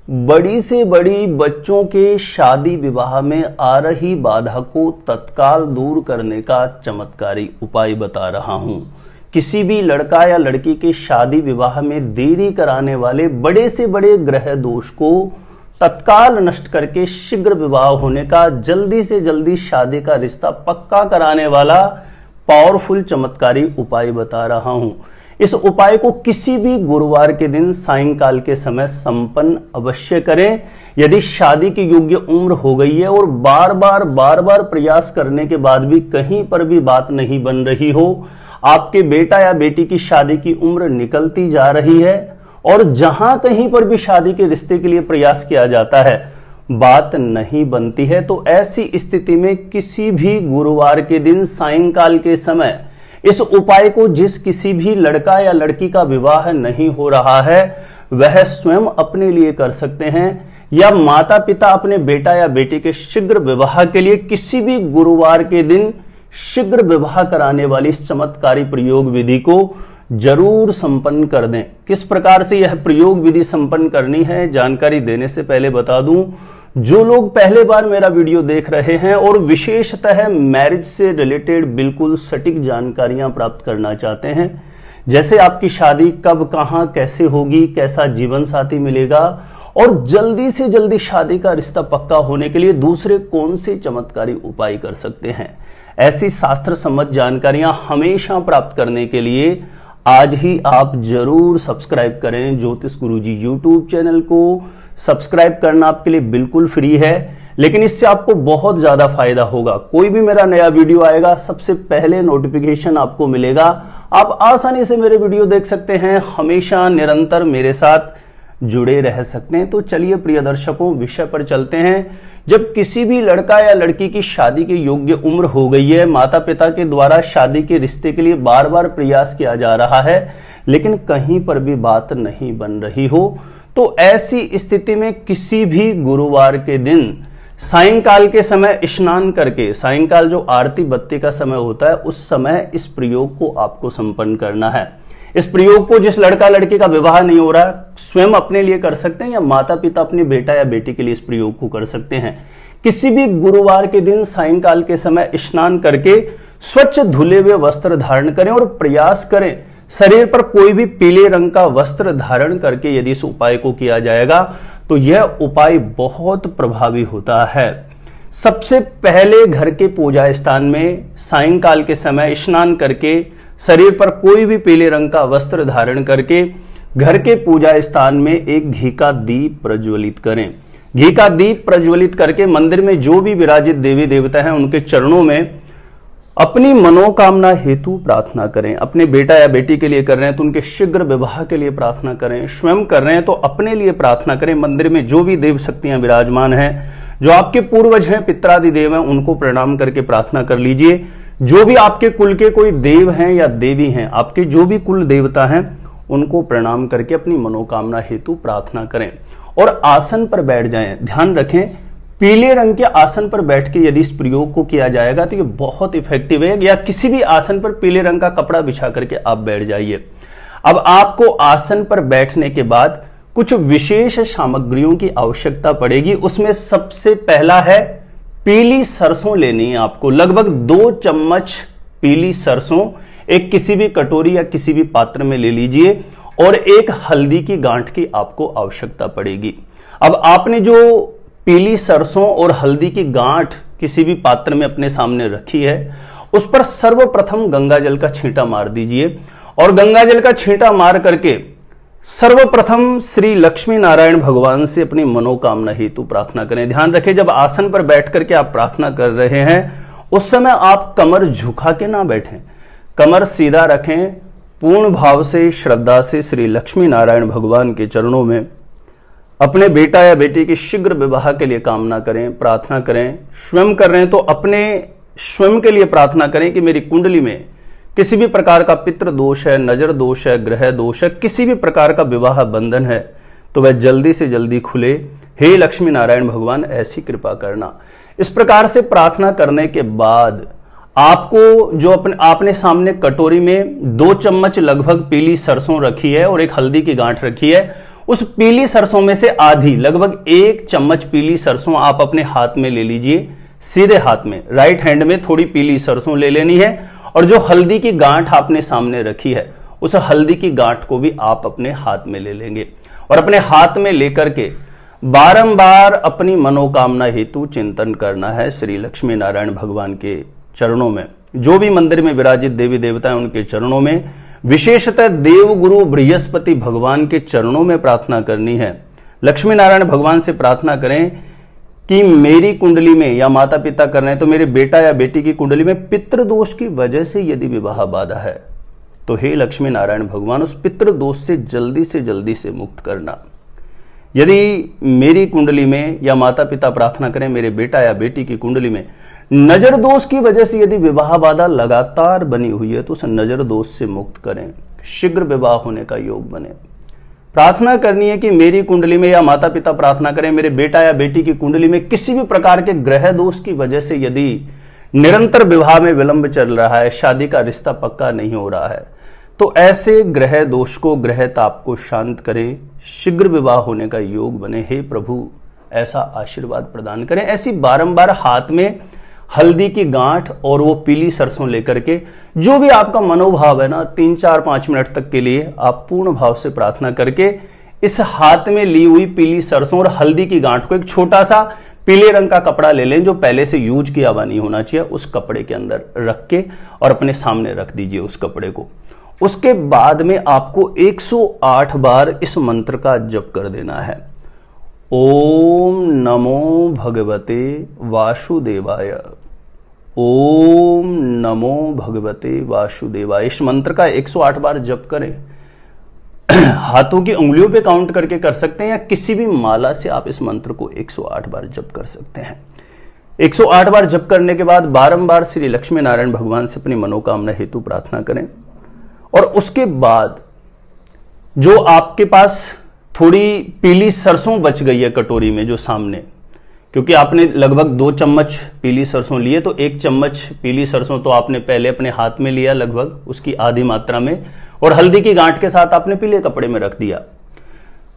बड़ी से बड़ी बच्चों के शादी विवाह में आ रही बाधा को तत्काल दूर करने का चमत्कारी उपाय बता रहा हूं। किसी भी लड़का या लड़की के शादी विवाह में देरी कराने वाले बड़े से बड़े ग्रह दोष को तत्काल नष्ट करके शीघ्र विवाह होने का, जल्दी से जल्दी शादी का रिश्ता पक्का कराने वाला पावरफुल चमत्कारी उपाय बता रहा हूं। इस उपाय को किसी भी गुरुवार के दिन सायंकाल के समय संपन्न अवश्य करें। यदि शादी की योग्य उम्र हो गई है और बार बार प्रयास करने के बाद भी कहीं पर भी बात नहीं बन रही हो, आपके बेटा या बेटी की शादी की उम्र निकलती जा रही है और जहां कहीं पर भी शादी के रिश्ते के लिए प्रयास किया जाता है बात नहीं बनती है, तो ऐसी स्थिति में किसी भी गुरुवार के दिन सायंकाल के समय इस उपाय को जिस किसी भी लड़का या लड़की का विवाह नहीं हो रहा है वह स्वयं अपने लिए कर सकते हैं, या माता पिता अपने बेटा या बेटी के शीघ्र विवाह के लिए किसी भी गुरुवार के दिन शीघ्र विवाह कराने वाली इस चमत्कारी प्रयोग विधि को जरूर संपन्न कर दें। किस प्रकार से यह प्रयोग विधि संपन्न करनी है जानकारी देने से पहले बता दूं, जो लोग पहले बार मेरा वीडियो देख रहे हैं और विशेषतः मैरिज से रिलेटेड बिल्कुल सटीक जानकारियां प्राप्त करना चाहते हैं, जैसे आपकी शादी कब कहां कैसे होगी, कैसा जीवन साथी मिलेगा और जल्दी से जल्दी शादी का रिश्ता पक्का होने के लिए दूसरे कौन से चमत्कारी उपाय कर सकते हैं, ऐसी शास्त्र सम्मत जानकारियां हमेशा प्राप्त करने के लिए आज ही आप जरूर सब्सक्राइब करें ज्योतिष गुरुजी यूट्यूब चैनल को। सब्सक्राइब करना आपके लिए बिल्कुल फ्री है, लेकिन इससे आपको बहुत ज्यादा फायदा होगा। कोई भी मेरा नया वीडियो आएगा सबसे पहले नोटिफिकेशन आपको मिलेगा। आप आसानी से मेरे वीडियो देख सकते हैं, हमेशा निरंतर मेरे साथ जुड़े रह सकते हैं। तो चलिए प्रिय दर्शकों, विषय पर चलते हैं। जब किसी भी लड़का या लड़की की शादी की योग्य उम्र हो गई है, माता पिता के द्वारा शादी के रिश्ते के लिए बार बार प्रयास किया जा रहा है लेकिन कहीं पर भी बात नहीं बन रही हो, तो ऐसी स्थिति में किसी भी गुरुवार के दिन सायंकाल के समय स्नान करके, सायंकाल जो आरती बत्ती का समय होता है उस समय इस प्रयोग को आपको संपन्न करना है। इस प्रयोग को जिस लड़का लड़की का विवाह नहीं हो रहा स्वयं अपने लिए कर सकते हैं, या माता पिता अपने बेटा या बेटी के लिए इस प्रयोग को कर सकते हैं। किसी भी गुरुवार के दिन सायंकाल के समय स्नान करके स्वच्छ धुले हुए वस्त्र धारण करें और प्रयास करें शरीर पर कोई भी पीले रंग का वस्त्र धारण करके यदि इस उपाय को किया जाएगा तो यह उपाय बहुत प्रभावी होता है। सबसे पहले घर के पूजा स्थान में सायंकाल के समय स्नान करके शरीर पर कोई भी पीले रंग का वस्त्र धारण करके घर के पूजा स्थान में एक घी का दीप प्रज्वलित करें। घी का दीप प्रज्वलित करके मंदिर में जो भी विराजित देवी देवता हैं उनके चरणों में अपनी मनोकामना हेतु प्रार्थना करें। अपने बेटा या बेटी के लिए कर रहे हैं तो उनके शीघ्र विवाह के लिए प्रार्थना करें, स्वयं कर रहे हैं तो अपने लिए प्रार्थना करें। मंदिर में जो भी देव शक्तियां विराजमान हैं, जो आपके पूर्वज हैं, पितरादि देव हैं, उनको प्रणाम करके प्रार्थना कर लीजिए। जो भी आपके कुल के कोई देव हैं या देवी हैं, आपके जो भी कुल देवता हैं उनको प्रणाम करके अपनी मनोकामना हेतु प्रार्थना करें और आसन पर बैठ जाएं। ध्यान रखें, पीले रंग के आसन पर बैठ के यदि इस प्रयोग को किया जाएगा तो ये बहुत इफेक्टिव है, या किसी भी आसन पर पीले रंग का कपड़ा बिछा करके आप बैठ जाइए। अब आपको आसन पर बैठने के बाद कुछ विशेष सामग्रियों की आवश्यकता पड़ेगी। उसमें सबसे पहला है पीली सरसों लेनी है आपको, लगभग 2 चम्मच पीली सरसों एक किसी भी कटोरी या किसी भी पात्र में ले लीजिए, और एक हल्दी की गांठ की आपको आवश्यकता पड़ेगी। अब आपने जो पीली सरसों और हल्दी की गांठ किसी भी पात्र में अपने सामने रखी है उस पर सर्वप्रथम गंगा जल का छींटा मार दीजिए, और गंगा जल का छींटा मार करके सर्वप्रथम श्री लक्ष्मी नारायण भगवान से अपनी मनोकामना हेतु प्रार्थना करें। ध्यान रखें, जब आसन पर बैठ करके आप प्रार्थना कर रहे हैं उस समय आप कमर झुका के ना बैठें, कमर सीधा रखें। पूर्ण भाव से, श्रद्धा से श्री लक्ष्मी नारायण भगवान के चरणों में अपने बेटा या बेटी की शीघ्र विवाह के लिए कामना करें, प्रार्थना करें। स्वयं कर रहे हैं तो अपने स्वयं के लिए प्रार्थना करें कि मेरी कुंडली में किसी भी प्रकार का पितृ दोष है, नजर दोष है, ग्रह दोष है, किसी भी प्रकार का विवाह बंधन है तो वह जल्दी से जल्दी खुले। हे लक्ष्मी नारायण भगवान ऐसी कृपा करना। इस प्रकार से प्रार्थना करने के बाद आपको जो आपने सामने कटोरी में 2 चम्मच लगभग पीली सरसों रखी है और एक हल्दी की गांठ रखी है, उस पीली सरसों में से आधी, लगभग 1 चम्मच पीली सरसों आप अपने हाथ में ले लीजिए, सीधे हाथ में, राइट हैंड में थोड़ी पीली सरसों ले लेनी है। और जो हल्दी की गांठ आपने सामने रखी है, उस हल्दी की गांठ को भी आप अपने हाथ में ले लेंगे और अपने हाथ में लेकर के बारंबार अपनी मनोकामना हेतु चिंतन करना है श्री लक्ष्मी नारायण भगवान के चरणों में। जो भी मंदिर में विराजित देवी देवता हैं उनके चरणों में, विशेषतः देवगुरु बृहस्पति भगवान के चरणों में प्रार्थना करनी है। लक्ष्मी नारायण भगवान से प्रार्थना करें कि मेरी कुंडली में, या माता पिता कर रहे हैं तो मेरे बेटा या बेटी की कुंडली में पितृदोष की वजह से यदि विवाह बाधा है, तो हे लक्ष्मी नारायण भगवान उस पितृदोष से जल्दी से मुक्त करना। यदि मेरी कुंडली में, या माता पिता प्रार्थना करें मेरे बेटा या बेटी की कुंडली में नजर दोष की वजह से यदि विवाह बाधा लगातार बनी हुई है, तो उस नजर दोष से मुक्त करें, शीघ्र विवाह होने का योग बने। प्रार्थना करनी है कि मेरी कुंडली में, या माता पिता प्रार्थना करें मेरे बेटा या बेटी की कुंडली में किसी भी प्रकार के ग्रह दोष की वजह से यदि निरंतर विवाह में विलंब चल रहा है, शादी का रिश्ता पक्का नहीं हो रहा है, तो ऐसे ग्रह दोष को, ग्रह ताप को शांत करें, शीघ्र विवाह होने का योग बने। हे प्रभु ऐसा आशीर्वाद प्रदान करें। ऐसी बारंबार हाथ में हल्दी की गांठ और वो पीली सरसों लेकर के, जो भी आपका मनोभाव है ना, 3, 4, 5 मिनट तक के लिए आप पूर्ण भाव से प्रार्थना करके इस हाथ में ली हुई पीली सरसों और हल्दी की गांठ को एक छोटा सा पीले रंग का कपड़ा ले लें, जो पहले से यूज किया हुआ नहीं होना चाहिए, उस कपड़े के अंदर रख के और अपने सामने रख दीजिए उस कपड़े को। उसके बाद में आपको 108 बार इस मंत्र का जप कर देना है। ओम नमो भगवते वासुदेवाय, ओम नमो भगवते वासुदेवाय। इस मंत्र का 108 बार जप करें। हाथों की उंगलियों पे काउंट करके कर सकते हैं, या किसी भी माला से आप इस मंत्र को 108 बार जप कर सकते हैं। 108 बार जप करने के बाद बारंबार श्री लक्ष्मी नारायण भगवान से अपनी मनोकामना हेतु प्रार्थना करें। और उसके बाद जो आपके पास थोड़ी पीली सरसों बच गई है कटोरी में, जो सामने, क्योंकि आपने लगभग 2 चम्मच पीली सरसों लिए, तो 1 चम्मच पीली सरसों तो आपने पहले अपने हाथ में लिया, लगभग उसकी आधी मात्रा में, और हल्दी की गांठ के साथ आपने पीले कपड़े में रख दिया।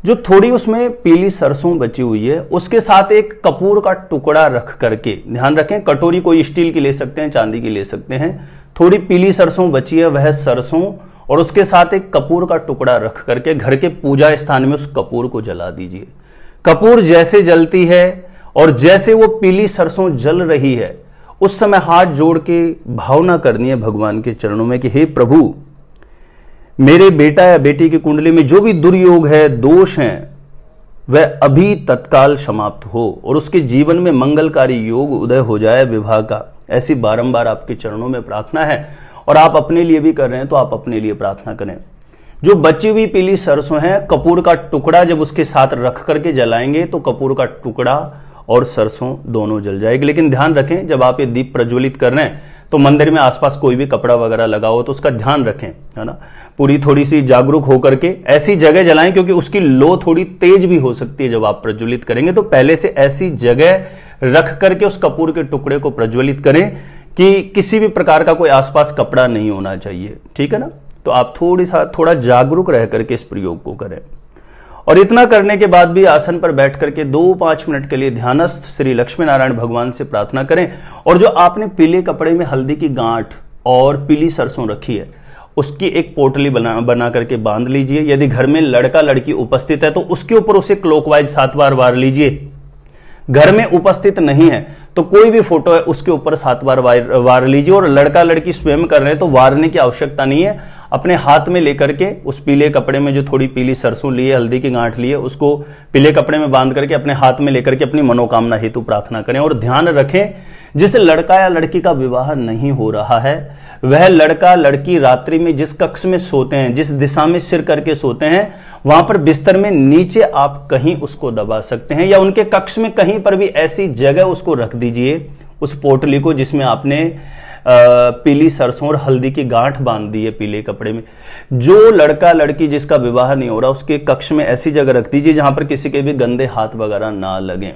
जो थोड़ी उसमें पीली सरसों बची हुई है, उसके साथ एक कपूर का टुकड़ा रख करके, ध्यान रखें कटोरी कोई स्टील की ले सकते हैं, चांदी की ले सकते हैं, थोड़ी पीली सरसों बची है, वह सरसों और उसके साथ एक कपूर का टुकड़ा रख करके घर के पूजा स्थान में उस कपूर को जला दीजिए। कपूर जैसे जलती है और जैसे वो पीली सरसों जल रही है, उस समय हाथ जोड़ के भावना करनी है भगवान के चरणों में कि हे प्रभु, मेरे बेटा या बेटी की कुंडली में जो भी दुर्योग है, दोष हैं, वह अभी तत्काल समाप्त हो और उसके जीवन में मंगलकारी योग उदय हो जाए विवाह का। ऐसी बारंबार आपके चरणों में प्रार्थना है। और आप अपने लिए भी कर रहे हैं तो आप अपने लिए प्रार्थना करें। जो बची हुई पीली सरसों है, कपूर का टुकड़ा जब उसके साथ रख करके जलाएंगे तो कपूर का टुकड़ा और सरसों दोनों जल जाएगी। लेकिन ध्यान रखें, जब आप ये दीप प्रज्वलित कर रहे हैं तो मंदिर में आसपास कोई भी कपड़ा वगैरह लगा हो तो उसका ध्यान रखें, है ना। पूरी थोड़ी सी जागरूक होकर के ऐसी जगह जलाएं, क्योंकि उसकी लो थोड़ी तेज भी हो सकती है। जब आप प्रज्वलित करेंगे तो पहले से ऐसी जगह रख करके उस कपूर के टुकड़े को प्रज्वलित करें कि किसी भी प्रकार का कोई आसपास कपड़ा नहीं होना चाहिए, ठीक है ना। तो आप थोड़ा जागरूक रह करके इस प्रयोग को करें। और इतना करने के बाद भी आसन पर बैठ करके 2-5 मिनट के लिए ध्यानस्थ श्री लक्ष्मी नारायण भगवान से प्रार्थना करें। और जो आपने पीले कपड़े में हल्दी की गांठ और पीली सरसों रखी है, उसकी एक पोटली बना करके बांध लीजिए। यदि घर में लड़का लड़की उपस्थित है तो उसके ऊपर उसे क्लॉकवाइज 7 बार वार लीजिए। घर में उपस्थित नहीं है तो कोई भी फोटो है उसके ऊपर 7 बार वार लीजिए। और लड़का लड़की स्वयं कर रहे हैं तो वारने की आवश्यकता नहीं है। अपने हाथ में लेकर के उस पीले कपड़े में जो थोड़ी पीली सरसों ली है, हल्दी की गांठ ली है, उसको पीले कपड़े में बांध करके अपने हाथ में लेकर के अपनी मनोकामना हेतु प्रार्थना करें। और ध्यान रखें, जिस लड़का या लड़की का विवाह नहीं हो रहा है, वह लड़का लड़की रात्रि में जिस कक्ष में सोते हैं, जिस दिशा में सिर करके सोते हैं, वहां पर बिस्तर में नीचे आप कहीं उसको दबा सकते हैं, या उनके कक्ष में कहीं पर भी ऐसी जगह उसको रख दीजिए, उस पोटली को जिसमें आपने पीली सरसों और हल्दी की गांठ बांध दी है पीले कपड़े में। जो लड़का लड़की जिसका विवाह नहीं हो रहा, उसके कक्ष में ऐसी जगह रख दीजिए जहां पर किसी के भी गंदे हाथ वगैरह ना लगे।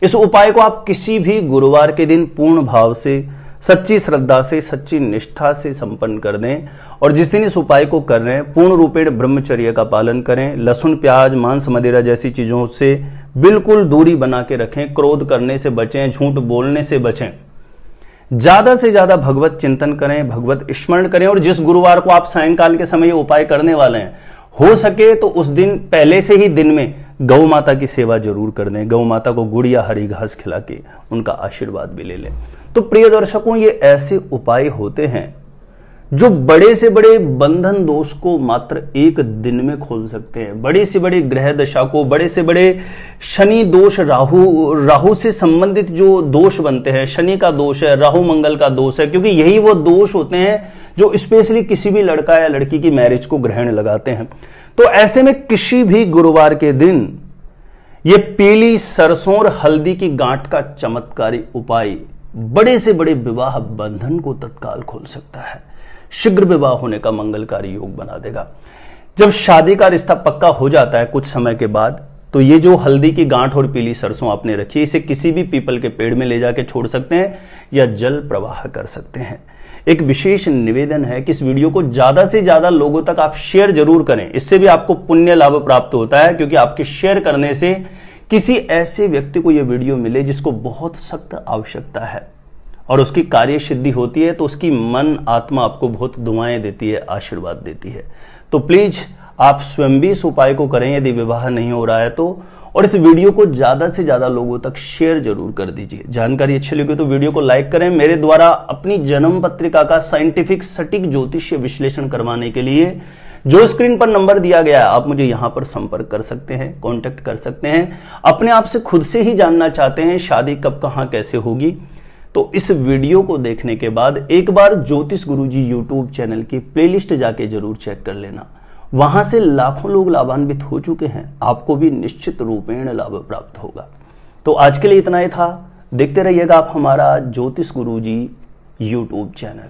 इस उपाय को आप किसी भी गुरुवार के दिन पूर्ण भाव से सच्ची श्रद्धा से, सच्ची निष्ठा से संपन्न कर दें। और जिस दिन इस उपाय को कर रहे हैं पूर्ण रूपेण ब्रह्मचर्य का पालन करें। लहसुन, प्याज, मांस, मदिरा जैसी चीजों से बिल्कुल दूरी बना के रखें। क्रोध करने से बचें, झूठ बोलने से बचें। ज्यादा से ज्यादा भगवत चिंतन करें, भगवत स्मरण करें। और जिस गुरुवार को आप सायंकाल के समय ये उपाय करने वाले हैं, हो सके तो उस दिन पहले से ही दिन में गौ माता की सेवा जरूर कर दें। गौ माता को गुड़ या हरी घास खिला के उनका आशीर्वाद भी ले लें। तो प्रिय दर्शकों, ये ऐसे उपाय होते हैं जो बड़े से बड़े बंधन दोष को मात्र एक दिन में खोल सकते हैं। बड़ी से बड़ी ग्रह दशा को, बड़े से बड़े शनि दोष, राहु से संबंधित जो दोष बनते हैं, शनि का दोष है, राहु मंगल का दोष है, क्योंकि यही वो दोष होते हैं जो स्पेशली किसी भी लड़का या लड़की की मैरिज को ग्रहण लगाते हैं। तो ऐसे में किसी भी गुरुवार के दिन ये पीली सरसों और हल्दी की गांठ का चमत्कारी उपाय बड़े से बड़े विवाह बंधन को तत्काल खोल सकता है। शीघ्र विवाह होने का मंगलकारी योग बना देगा। जब शादी का रिश्ता पक्का हो जाता है कुछ समय के बाद, तो ये जो हल्दी की गांठ और पीली सरसों आपने रखी है, इसे किसी भी पीपल के पेड़ में ले जाके छोड़ सकते हैं या जल प्रवाह कर सकते हैं। एक विशेष निवेदन है कि इस वीडियो को ज्यादा से ज्यादा लोगों तक आप शेयर जरूर करें। इससे भी आपको पुण्य लाभ प्राप्त होता है, क्योंकि आपके शेयर करने से किसी ऐसे व्यक्ति को यह वीडियो मिले जिसको बहुत सख्त आवश्यकता है और उसकी कार्य सिद्धि होती है, तो उसकी मन आत्मा आपको बहुत दुआएं देती है, आशीर्वाद देती है। तो प्लीज आप स्वयं भी इस उपाय को करें यदि विवाह नहीं हो रहा है तो, और इस वीडियो को ज्यादा से ज्यादा लोगों तक शेयर जरूर कर दीजिए। जानकारी अच्छी लगी तो वीडियो को लाइक करें। मेरे द्वारा अपनी जन्म पत्रिका का साइंटिफिक सटीक ज्योतिषीय विश्लेषण करवाने के लिए जो स्क्रीन पर नंबर दिया गया है, आप मुझे यहां पर संपर्क कर सकते हैं, कांटेक्ट कर सकते हैं। अपने आप से खुद से ही जानना चाहते हैं शादी कब, कहां, कैसे होगी, तो इस वीडियो को देखने के बाद एक बार ज्योतिष गुरुजी यूट्यूब चैनल की प्लेलिस्ट जाके जरूर चेक कर लेना। वहां से लाखों लोग लाभान्वित हो चुके हैं, आपको भी निश्चित रूपेण लाभ प्राप्त होगा। तो आज के लिए इतना ही था। देखते रहिएगा आप हमारा ज्योतिष गुरुजी यूट्यूब चैनल।